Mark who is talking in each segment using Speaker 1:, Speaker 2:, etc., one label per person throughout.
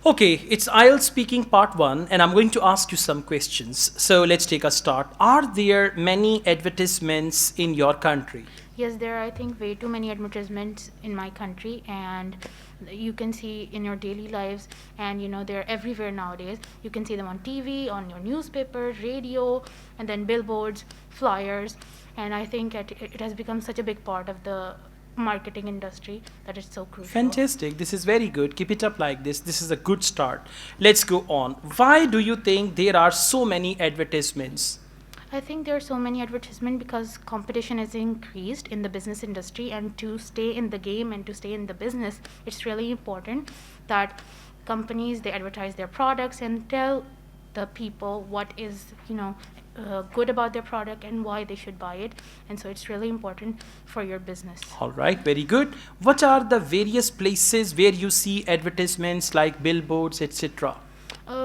Speaker 1: Okay, it's Ielts speaking part one, and I'm going to ask you some questions. So let's take a start. Are there many advertisements in your country?
Speaker 2: Yes, there are, I think, way too many advertisements in my country, and you can see in your daily lives, and they're everywhere nowadays. You can see them on TV, on your newspaper, radio, and then billboards, flyers, and I think it has become such a big part of the marketing industry that it's so crucial.
Speaker 1: Fantastic. This is very good. Keep it up like this. This is a good start. Let's go on. Why do you think there are so many advertisements?
Speaker 2: I think there are so many advertisements because competition has increased in the business industry, and to stay in the game and to stay in the business, it's really important that companies they advertise their products and tell the people what is good about their product and why they should buy it, and so it's really important for your business.
Speaker 1: All right, very good. What are the various places where you see advertisements like billboards, etc.?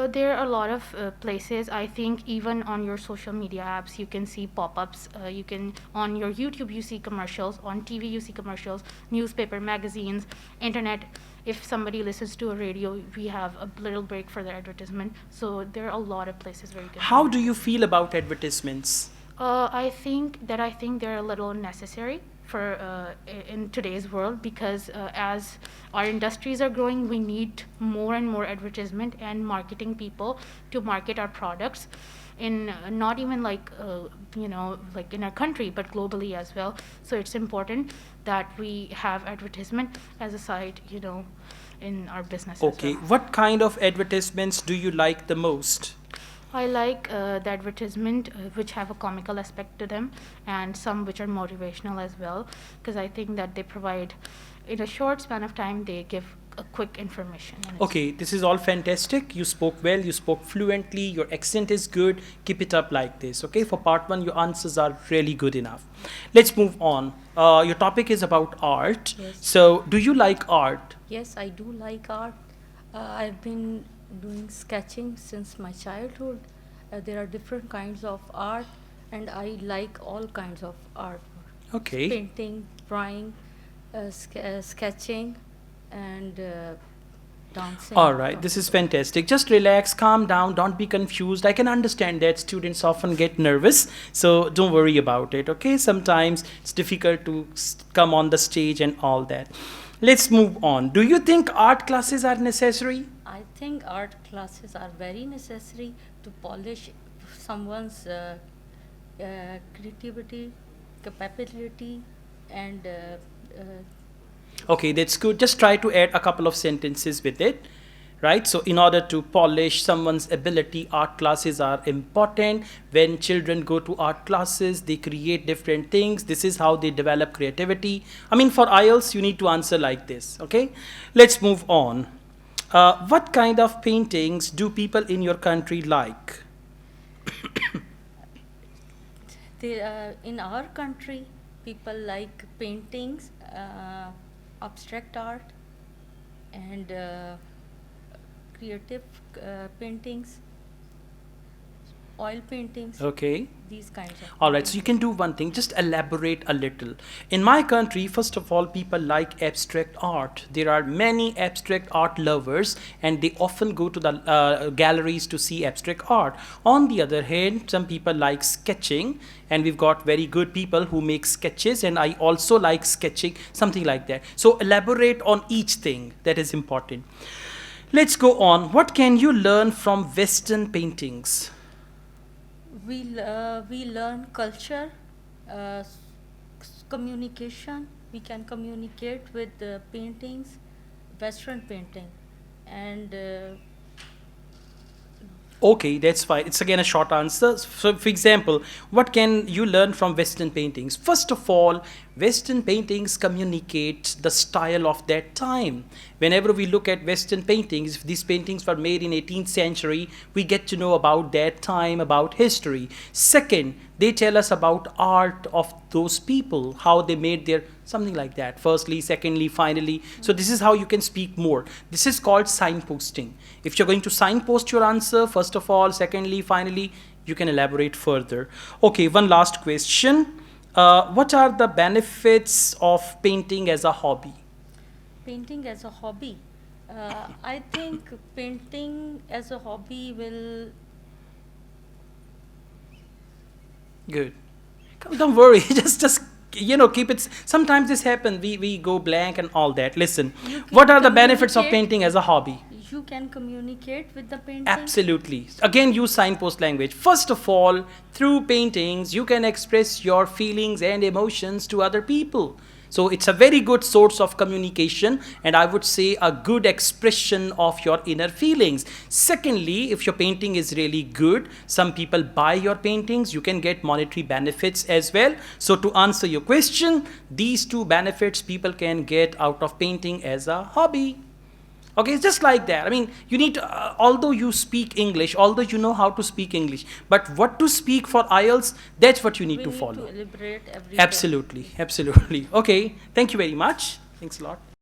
Speaker 2: There are a lot of places. I think even on your social media apps, you can see pop-ups. You can on your YouTube you see commercials. On TV you see commercials. Newspaper, magazines, internet. If somebody listens to a radio, we have a little break for the advertisement. So there are a lot of places where you can.
Speaker 1: How do you feel about advertisements?
Speaker 2: I think they're a little necessary for in today's world because as our industries are growing, we need more and more advertisement and marketing people to market our products in not even like in our country but globally as well. So it's important that we have advertisement as a side, in our business as
Speaker 1: Okay,
Speaker 2: well.
Speaker 1: what kind of advertisements do you like the most?
Speaker 2: I like the advertisement which have a comical aspect to them and some which are motivational as well because I think that they provide, in a short span of time, they give a quick information. And
Speaker 1: Okay, this is all fantastic. You spoke well, you spoke fluently, your accent is good. Keep it up like this. Okay, for part one, your answers are really good enough. Let's move on. Your topic is about art.
Speaker 3: Yes.
Speaker 1: So, do you like art?
Speaker 3: Yes, I do like art. I've been doing sketching since my childhood. There are different kinds of art, and I like all kinds of art:
Speaker 1: Okay.
Speaker 3: painting, drawing, sketching, and dancing.
Speaker 1: All right, this is fantastic. Just relax, calm down, don't be confused. I can understand that students often get nervous, so don't worry about it, okay? Sometimes it's difficult to come on the stage and all that. Let's move on. Do you think art classes are necessary?
Speaker 3: I think art classes are very necessary to polish someone's creativity, capability, and
Speaker 1: Okay, that's good. Just try to add a couple of sentences with it, right? So, in order to polish someone's ability, art classes are important. When children go to art classes, they create different things. This is how they develop creativity. I mean, for IELTS, you need to answer like this, okay? Let's move on. What kind of paintings do people in your country like?
Speaker 3: in our country, people like paintings, abstract art, and creative paintings, oil paintings,
Speaker 1: Okay.
Speaker 3: these kinds of
Speaker 1: All right, so you
Speaker 3: paintings.
Speaker 1: can do one thing, just elaborate a little. In my country, first of all, people like abstract art. There are many abstract art lovers, and they often go to the galleries to see abstract art. On the other hand, some people like sketching, and we've got very good people who make sketches, and I also like sketching, something like that. So elaborate on each thing, that is important. Let's go on. What can you learn from Western paintings?
Speaker 3: We learn culture, communication. We can communicate with paintings, Western painting, and
Speaker 1: Okay, that's fine. It's again a short answer. So, for example, what can you learn from Western paintings? First of all, Western paintings communicate the style of that time. Whenever we look at Western paintings, if these paintings were made in 18th century, we get to know about that time, about history. Second, they tell us about art of those people, how they made their something like that. Firstly, secondly, finally. So this is how you can speak more. This is called signposting. If you're going to signpost your answer, first of all, secondly, finally, you can elaborate further. Okay, one last question. What are the benefits of painting as a hobby?
Speaker 3: painting as a hobby. I think painting as a hobby will.
Speaker 1: Good. Don't worry. Just keep it. Sometimes this happens. We go blank and all that. Listen,
Speaker 3: You can
Speaker 1: what are the benefits of
Speaker 3: communicate.
Speaker 1: painting as a hobby?
Speaker 3: You can communicate with the painting.
Speaker 1: Absolutely. Again, use signpost language. First of all, through paintings, you can express your feelings and emotions to other people. So it's a very good source of communication, and I would say a good expression of your inner feelings. Secondly, if your painting is really good, some people buy your paintings, you can get monetary benefits as well. So to answer your question, these two benefits people can get out of painting as a hobby. Okay, it's just like that. I mean, you need to, although you speak English, although you know how to speak English, but what to speak for IELTS, that's what you need
Speaker 3: We
Speaker 1: to
Speaker 3: need
Speaker 1: follow.
Speaker 3: to elaborate every day.
Speaker 1: Absolutely, absolutely. Okay, thank you very much. Thanks a lot.